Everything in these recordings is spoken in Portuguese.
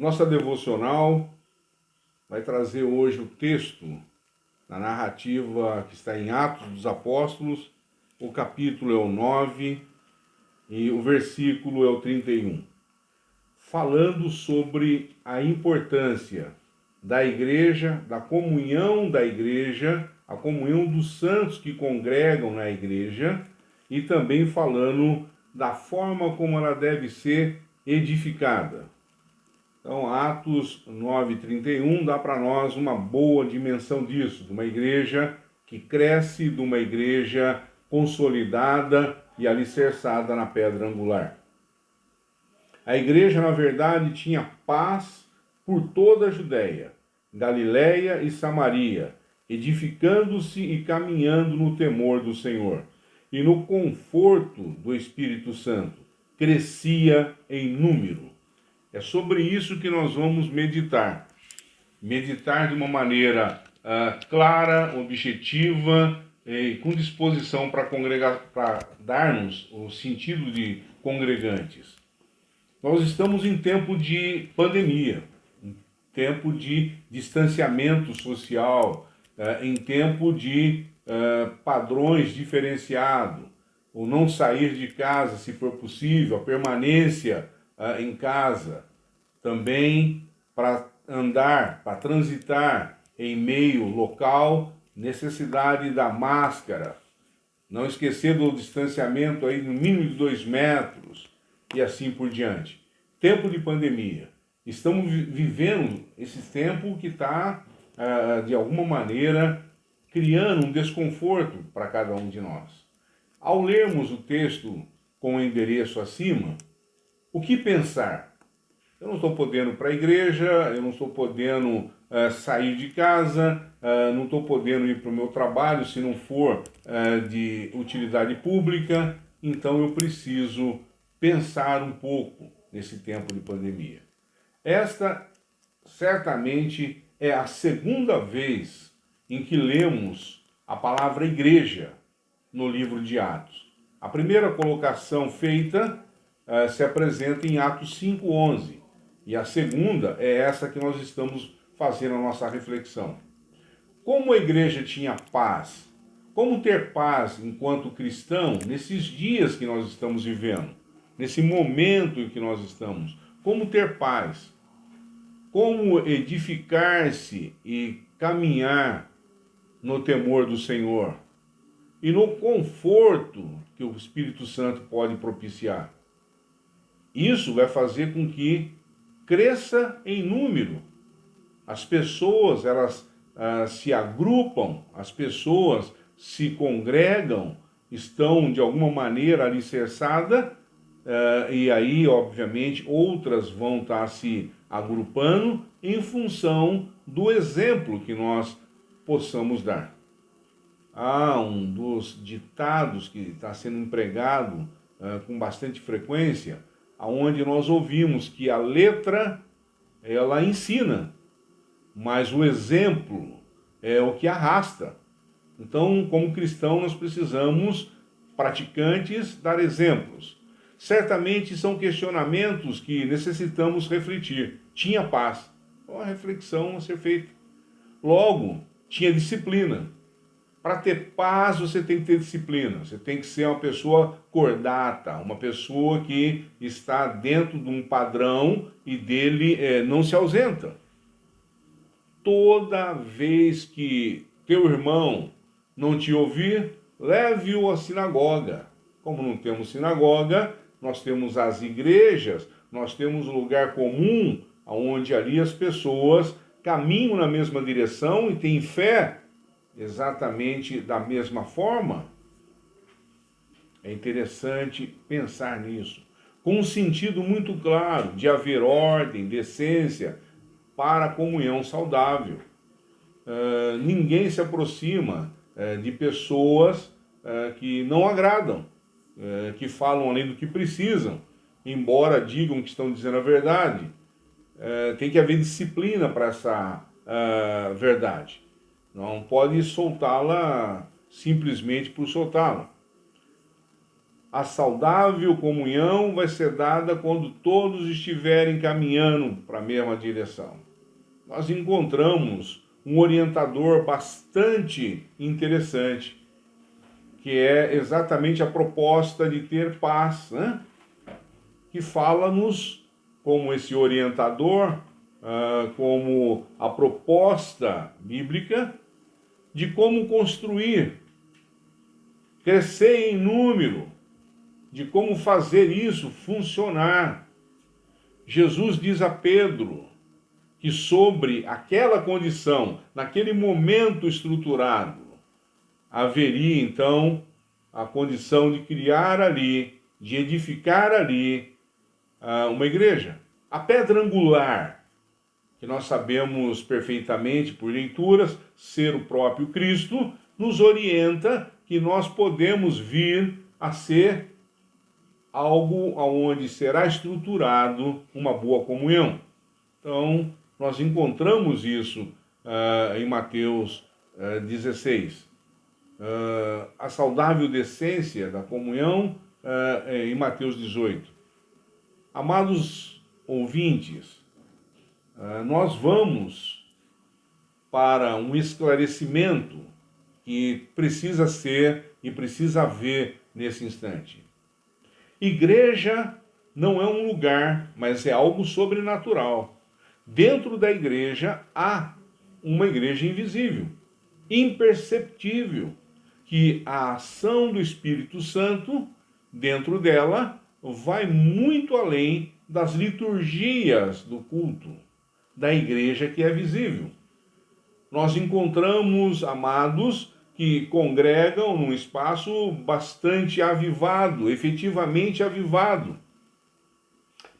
Nossa devocional vai trazer hoje o texto na narrativa que está em Atos dos Apóstolos. O capítulo é o 9 e o versículo é o 31. Falando sobre a importância da igreja, da comunhão da igreja, a comunhão dos santos que congregam na igreja, e também falando da forma como ela deve ser edificada. Então, Atos 9:31 dá para nós uma boa dimensão disso, de uma igreja que cresce, de uma igreja consolidada e alicerçada na pedra angular. A igreja, na verdade, tinha paz por toda a Judéia, Galiléia e Samaria, edificando-se e caminhando no temor do Senhor e no conforto do Espírito Santo. Crescia em número. É sobre isso que nós vamos meditar. Meditar de uma maneira clara, objetiva e com disposição para dar-nos o sentido de congregantes. Nós estamos em tempo de pandemia, em tempo de distanciamento social, em tempo de padrões diferenciados, o não sair de casa se for possível, a permanência em casa, também para andar, para transitar em meio local, necessidade da máscara, não esquecer do distanciamento aí no mínimo de 2 metros e assim por diante. Tempo de pandemia. Estamos vivendo esse tempo que está, de alguma maneira, criando um desconforto para cada um de nós. Ao lermos o texto com o endereço acima, o que pensar? Eu não estou podendo ir para a igreja, eu não estou podendo sair de casa, não estou podendo ir para o meu trabalho se não for de utilidade pública, então eu preciso pensar um pouco nesse tempo de pandemia. Esta certamente é a segunda vez em que lemos a palavra igreja no livro de Atos. A primeira colocação feita se apresenta em Atos 5:11. E a segunda é essa que nós estamos fazendo a nossa reflexão. Como a igreja tinha paz? Como ter paz enquanto cristão nesses dias que nós estamos vivendo? Nesse momento em que nós estamos? Como ter paz? Como edificar-se e caminhar no temor do Senhor? E no conforto que o Espírito Santo pode propiciar? Isso vai fazer com que cresça em número. As pessoas, elas se agrupam, as pessoas se congregam, estão de alguma maneira alicerçadas, e aí, obviamente, outras vão estar se agrupando em função do exemplo que nós possamos dar. Há um dos ditados que está sendo empregado com bastante frequência, onde nós ouvimos que a letra, ela ensina, mas o exemplo é o que arrasta. Então, como cristão, nós precisamos, praticantes, dar exemplos. Certamente são questionamentos que necessitamos refletir. Tinha paz, uma reflexão a ser feita. Logo, tinha disciplina. Para ter paz, você tem que ter disciplina. Você tem que ser uma pessoa cordata, uma pessoa que está dentro de um padrão e dele não se ausenta. Toda vez que teu irmão não te ouvir, leve-o à sinagoga. Como não temos sinagoga, nós temos as igrejas, nós temos o lugar comum, onde ali as pessoas caminham na mesma direção e têm fé exatamente da mesma forma. É interessante pensar nisso, com um sentido muito claro de haver ordem, decência para a comunhão saudável. Ninguém se aproxima de pessoas que não agradam, que falam além do que precisam, embora digam que estão dizendo a verdade. Tem que haver disciplina para essa verdade. Não pode soltá-la simplesmente por soltá-la. A saudável comunhão vai ser dada quando todos estiverem caminhando para a mesma direção. Nós encontramos um orientador bastante interessante, que é exatamente a proposta de ter paz, né? Que fala-nos, como esse orientador, como a proposta bíblica de como construir, crescer em número, de como fazer isso funcionar. Jesus diz a Pedro que sobre aquela condição, naquele momento estruturado, haveria então a condição de criar ali, de edificar ali uma igreja. A pedra angular, que nós sabemos perfeitamente por leituras, ser o próprio Cristo, nos orienta que nós podemos vir a ser algo onde será estruturado uma boa comunhão. Então, nós encontramos isso em Mateus 16. A saudável decência da comunhão em Mateus 18. Amados ouvintes, nós vamos para um esclarecimento que precisa ser e precisa haver nesse instante. Igreja não é um lugar, mas é algo sobrenatural. Dentro da igreja há uma igreja invisível, imperceptível, que a ação do Espírito Santo dentro dela vai muito além das liturgias do culto da igreja que é visível. Nós encontramos, amados, que congregam num espaço bastante avivado, efetivamente avivado.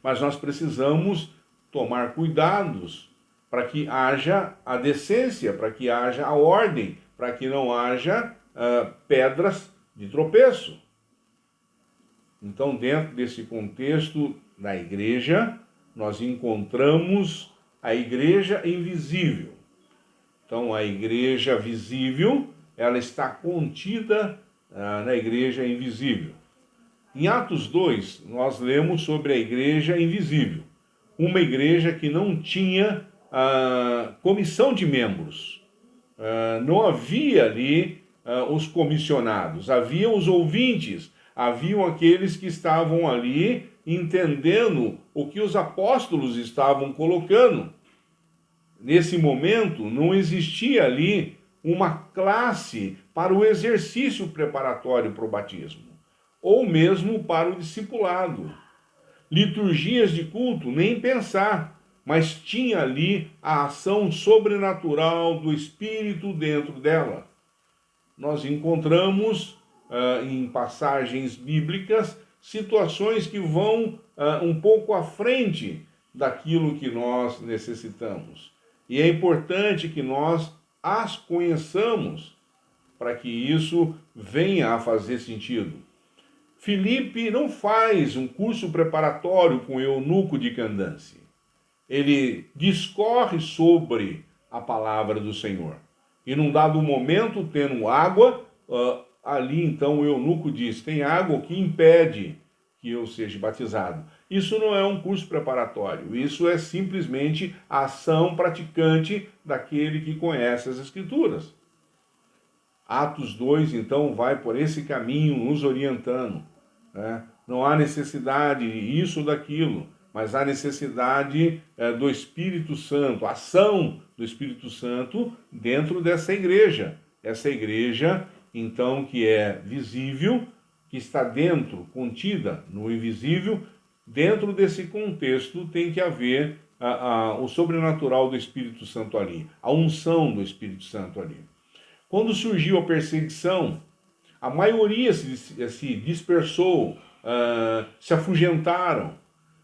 Mas nós precisamos tomar cuidados para que haja a decência, para que haja a ordem, para que não haja pedras de tropeço. Então, dentro desse contexto da igreja, nós encontramos a igreja invisível. Então, a igreja visível, ela está contida na igreja invisível. Em Atos 2, nós lemos sobre a igreja invisível. Uma igreja que não tinha comissão de membros. Não havia ali os comissionados, havia os ouvintes, haviam aqueles que estavam ali entendendo o que os apóstolos estavam colocando. Nesse momento, não existia ali uma classe para o exercício preparatório para o batismo, ou mesmo para o discipulado. Liturgias de culto, nem pensar, mas tinha ali a ação sobrenatural do Espírito dentro dela. Nós encontramos em passagens bíblicas situações que vão um pouco à frente daquilo que nós necessitamos. E é importante que nós as conheçamos para que isso venha a fazer sentido. Filipe não faz um curso preparatório com o eunuco de Candance. Ele discorre sobre a palavra do Senhor. E num dado momento, tendo água, ali então o eunuco diz, tem água que impede que eu seja batizado. Isso não é um curso preparatório, isso é simplesmente a ação praticante daquele que conhece as Escrituras. Atos 2, então, vai por esse caminho nos orientando. Né? Não há necessidade disso ou daquilo, mas há necessidade do Espírito Santo, a ação do Espírito Santo dentro dessa igreja. Essa igreja, então, que é visível, que está dentro, contida no invisível, dentro desse contexto tem que haver o sobrenatural do Espírito Santo ali, a unção do Espírito Santo ali. Quando surgiu a perseguição, a maioria se dispersou, se afugentaram,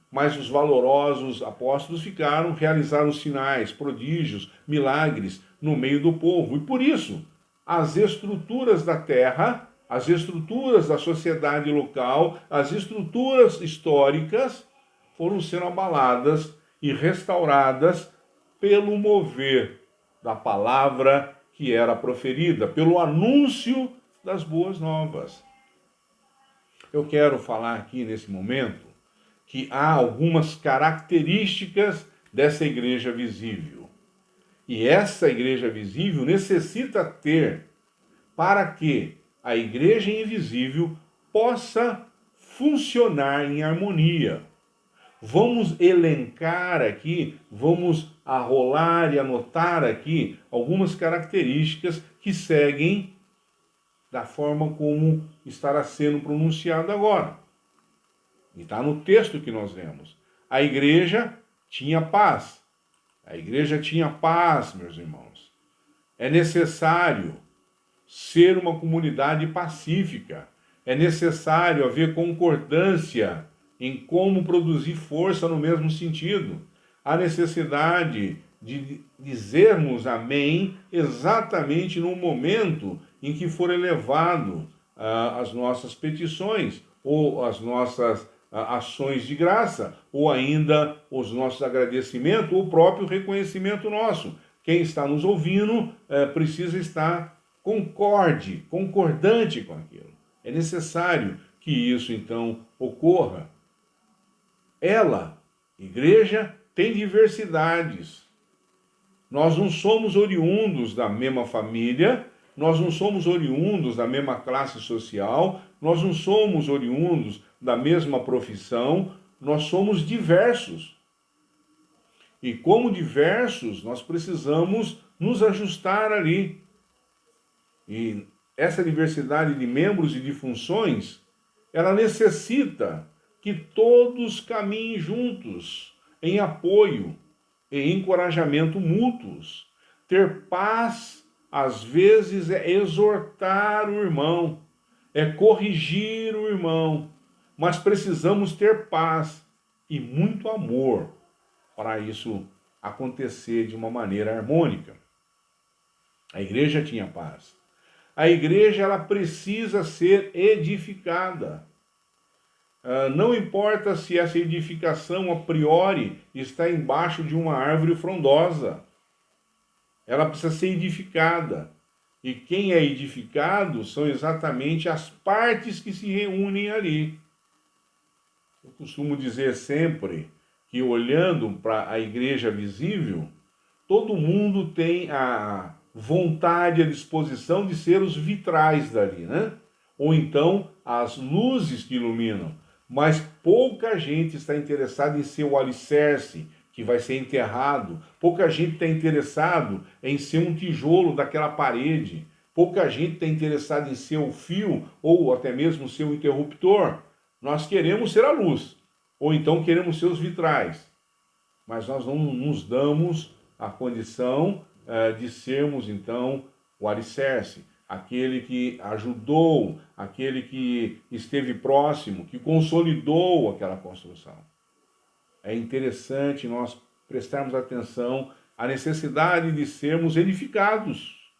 mas os valorosos apóstolos realizaram sinais, prodígios, milagres no meio do povo. E por isso, as estruturas da terra, as estruturas da sociedade local, as estruturas históricas foram sendo abaladas e restauradas pelo mover da palavra que era proferida, pelo anúncio das boas novas. Eu quero falar aqui nesse momento que há algumas características dessa igreja visível. E essa igreja visível necessita ter para que a igreja invisível possa funcionar em harmonia. Vamos elencar aqui, vamos arrolar e anotar aqui algumas características que seguem da forma como estará sendo pronunciado agora. E está no texto que nós lemos. A igreja tinha paz. A igreja tinha paz, meus irmãos. É necessário ser uma comunidade pacífica. É necessário haver concordância em como produzir força no mesmo sentido. Há necessidade de dizermos amém exatamente no momento em que for elevado as nossas petições ou as nossas ações de graça, ou ainda os nossos agradecimentos, ou o próprio reconhecimento nosso. Quem está nos ouvindo precisa estar concordante com aquilo. É necessário que isso, então, ocorra. Ela, igreja, tem diversidades. Nós não somos oriundos da mesma família, nós não somos oriundos da mesma classe social, nós não somos oriundos da mesma profissão, nós somos diversos. E como diversos, nós precisamos nos ajustar ali. E essa diversidade de membros e de funções, ela necessita que todos caminhem juntos, em apoio e encorajamento mútuos. Ter paz, às vezes, é exortar o irmão, é corrigir o irmão, mas precisamos ter paz e muito amor para isso acontecer de uma maneira harmônica. A igreja tinha paz. A igreja, ela precisa ser edificada. Não importa se essa edificação a priori está embaixo de uma árvore frondosa. Ela precisa ser edificada. E quem é edificado são exatamente as partes que se reúnem ali. Eu costumo dizer sempre que, olhando para a igreja visível, todo mundo tem a vontade e a disposição de ser os vitrais dali, né? Ou então as luzes que iluminam. Mas pouca gente está interessada em ser o alicerce que vai ser enterrado. Pouca gente está interessado em ser um tijolo daquela parede. Pouca gente está interessada em ser o fio ou até mesmo ser o interruptor. Nós queremos ser a luz, ou então queremos ser os vitrais. Mas nós não nos damos a condição de sermos, então, o alicerce. Aquele que ajudou, aquele que esteve próximo, que consolidou aquela construção. É interessante nós prestarmos atenção à necessidade de sermos edificados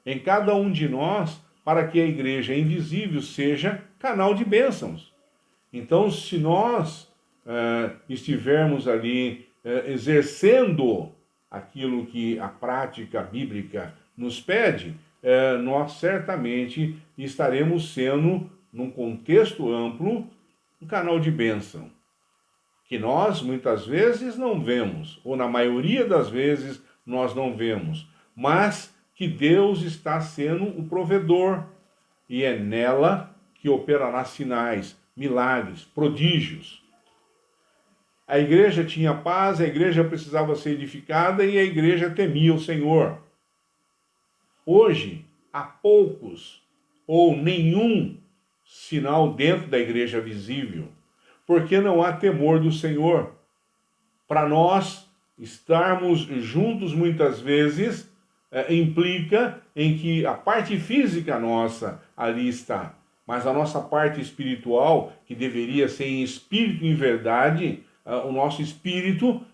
em cada um de nós, para que a igreja invisível seja canal de bênçãos. Então, se nós estivermos ali exercendo aquilo que a prática bíblica nos pede, nós certamente estaremos sendo, num contexto amplo, um canal de bênção, que nós muitas vezes não vemos, ou na maioria das vezes nós não vemos, mas que Deus está sendo o provedor, e é nela que operará sinais, milagres, prodígios. A igreja tinha paz, a igreja precisava ser edificada e a igreja temia o Senhor. Hoje, há poucos ou nenhum sinal dentro da igreja visível, porque não há temor do Senhor. Para nós estarmos juntos muitas vezes implica em que a parte física nossa ali está, mas a nossa parte espiritual, que deveria ser em espírito e em verdade, o nosso espírito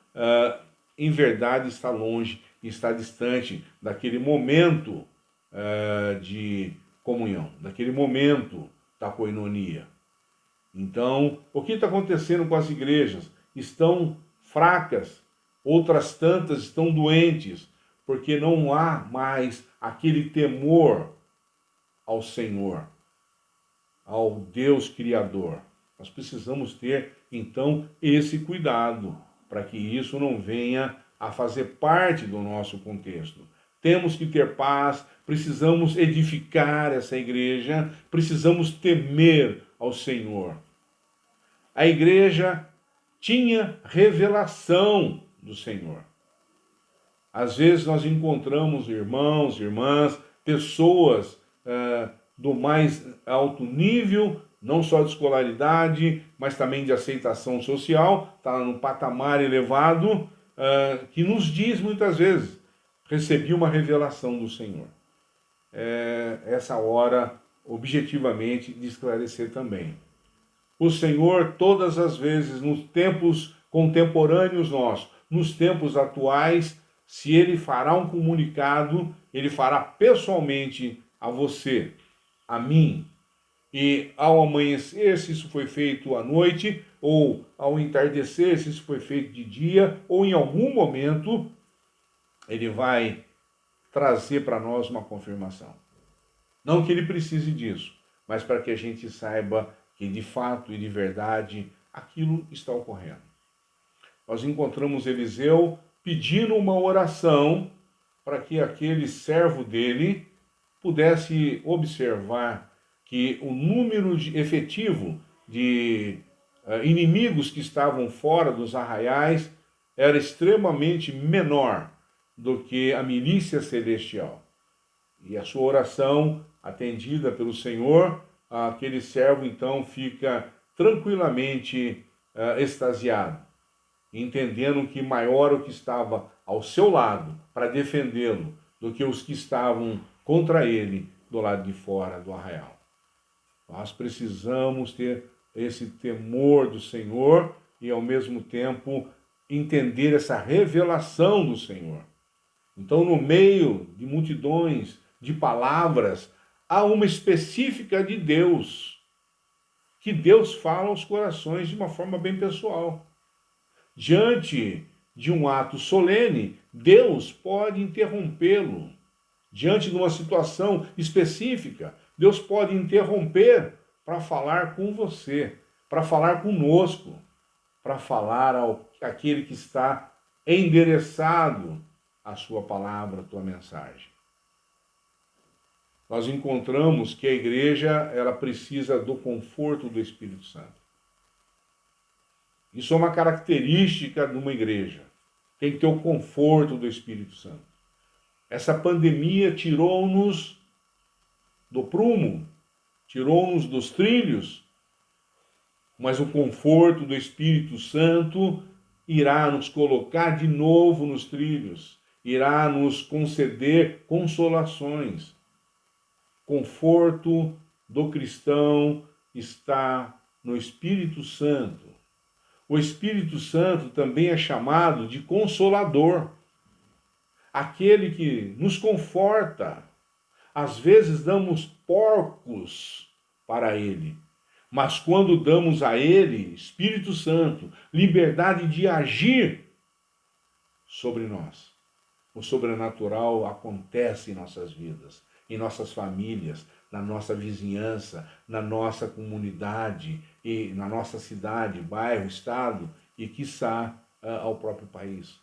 em verdade está longe, está distante daquele momento de comunhão, daquele momento da koinonia. Então, o que está acontecendo com as igrejas? Estão fracas, outras tantas estão doentes, porque não há mais aquele temor ao Senhor. ao Deus Criador. Nós precisamos ter, então, esse cuidado, para que isso não venha a fazer parte do nosso contexto. Temos que ter paz, precisamos edificar essa igreja, precisamos temer ao Senhor. A igreja tinha revelação do Senhor. Às vezes nós encontramos irmãos, irmãs, pessoas do mais alto nível, não só de escolaridade, mas também de aceitação social, está num patamar elevado, que nos diz muitas vezes, recebi uma revelação do Senhor. Essa hora, objetivamente, de esclarecer também. O Senhor, todas as vezes, nos tempos contemporâneos nossos, nos tempos atuais, se Ele fará um comunicado, Ele fará pessoalmente a você, a mim. E ao amanhecer, se isso foi feito à noite, ou ao entardecer, se isso foi feito de dia, ou em algum momento, Ele vai trazer para nós uma confirmação. Não que Ele precise disso, mas para que a gente saiba que de fato e de verdade aquilo está ocorrendo. Nós encontramos Eliseu pedindo uma oração para que aquele servo dele pudesse observar que o número efetivo de inimigos que estavam fora dos arraiais era extremamente menor do que a milícia celestial. E a sua oração, atendida pelo Senhor, aquele servo então fica tranquilamente extasiado, entendendo que maior o que estava ao seu lado para defendê-lo do que os que estavam contra ele do lado de fora do arraial. Nós precisamos ter esse temor do Senhor e ao mesmo tempo entender essa revelação do Senhor. Então, no meio de multidões de palavras, há uma específica de Deus, que Deus fala aos corações de uma forma bem pessoal. Diante de um ato solene, Deus pode interrompê-lo. Diante de uma situação específica, Deus pode interromper para falar com você, para falar conosco, para falar àquele que está endereçado a sua palavra, a tua mensagem. Nós encontramos que a igreja ela precisa do conforto do Espírito Santo. Isso é uma característica de uma igreja. Tem que ter o conforto do Espírito Santo. Essa pandemia tirou-nos do prumo, tirou-nos dos trilhos, mas o conforto do Espírito Santo irá nos colocar de novo nos trilhos, irá nos conceder consolações. Conforto do cristão está no Espírito Santo. O Espírito Santo também é chamado de Consolador, aquele que nos conforta. Às vezes damos porcos para Ele, mas quando damos a Ele, Espírito Santo, liberdade de agir sobre nós, o sobrenatural acontece em nossas vidas, em nossas famílias, na nossa vizinhança, na nossa comunidade, e na nossa cidade, bairro, estado e, quiçá, ao próprio país.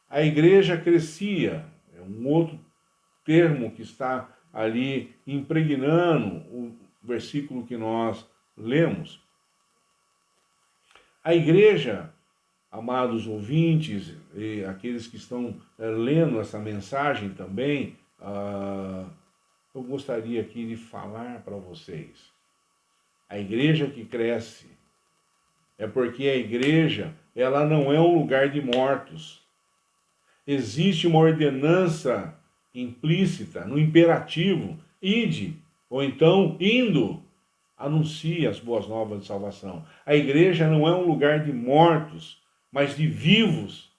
A igreja crescia, é um outro termo que está ali impregnando o versículo que nós lemos. A igreja, amados ouvintes, e aqueles que estão lendo essa mensagem também, eu gostaria aqui de falar para vocês. A igreja que cresce é porque a igreja, ela não é um lugar de mortos. Existe uma ordenança implícita, no imperativo, ide, ou então, indo, anuncie as boas novas de salvação. A igreja não é um lugar de mortos, mas de vivos.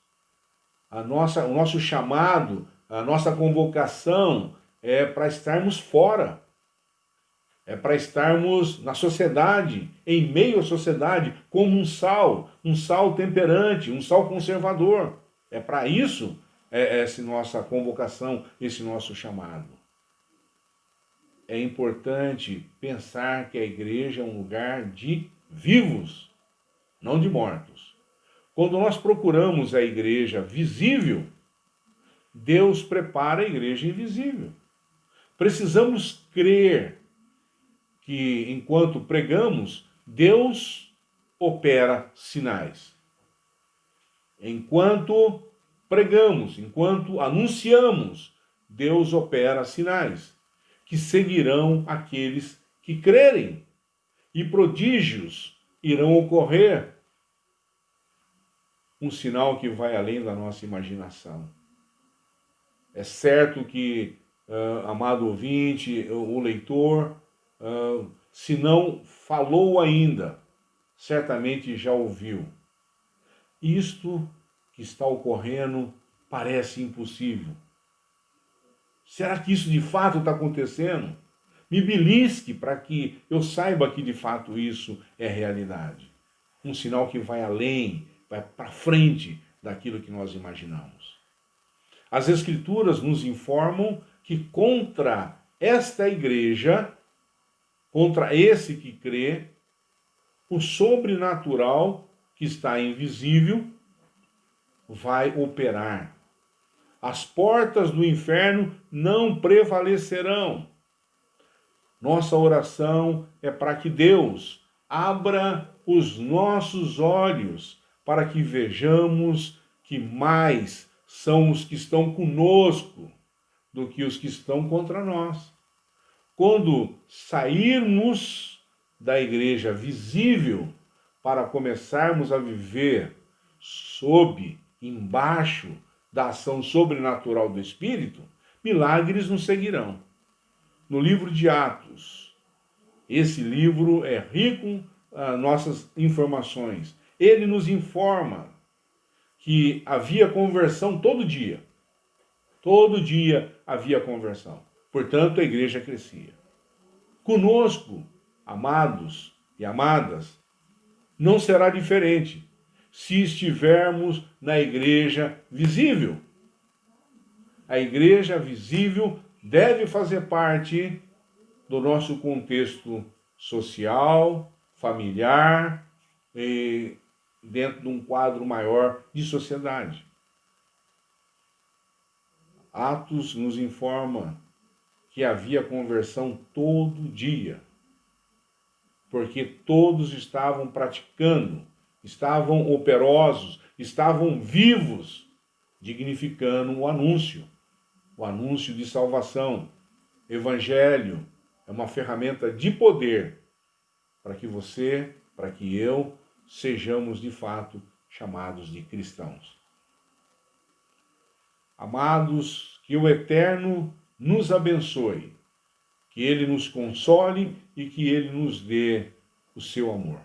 O nosso chamado, a nossa convocação é para estarmos fora. É para estarmos na sociedade, em meio à sociedade, como um sal temperante, um sal conservador. É para isso essa nossa convocação, esse nosso chamado. é importante pensar que a igreja é um lugar de vivos, não de mortos. Quando nós procuramos a igreja visível, Deus prepara a igreja invisível. Precisamos crer que, enquanto pregamos, Deus opera sinais. Enquanto pregamos, enquanto anunciamos, Deus opera sinais, que seguirão aqueles que crerem, e prodígios irão ocorrer. Um sinal que vai além da nossa imaginação. É certo que, amado ouvinte, o leitor, se não falou ainda, certamente já ouviu. Isto que está ocorrendo parece impossível. Será que isso de fato está acontecendo? Me belisque para que eu saiba que de fato isso é realidade. Um sinal que vai além, vai para frente daquilo que nós imaginamos. As Escrituras nos informam que contra esta igreja, contra esse que crê, o sobrenatural que está invisível vai operar. As portas do inferno não prevalecerão. Nossa oração é para que Deus abra os nossos olhos para que vejamos que mais são os que estão conosco do que os que estão contra nós. Quando sairmos da igreja visível para começarmos a viver embaixo da ação sobrenatural do Espírito, milagres nos seguirão. No livro de Atos, esse livro é rico em nossas informações. Ele nos informa que havia conversão todo dia. Todo dia havia conversão. Portanto, a igreja crescia. Conosco, amados e amadas, não será diferente se estivermos na igreja visível. A igreja visível deve fazer parte do nosso contexto social, familiar e dentro de um quadro maior de sociedade. Atos nos informa que havia conversão todo dia, porque todos estavam praticando, estavam operosos, estavam vivos, dignificando o anúncio de salvação. Evangelho é uma ferramenta de poder para que você, para que eu, sejamos de fato chamados de cristãos. Amados, que o Eterno nos abençoe, que Ele nos console e que Ele nos dê o seu amor.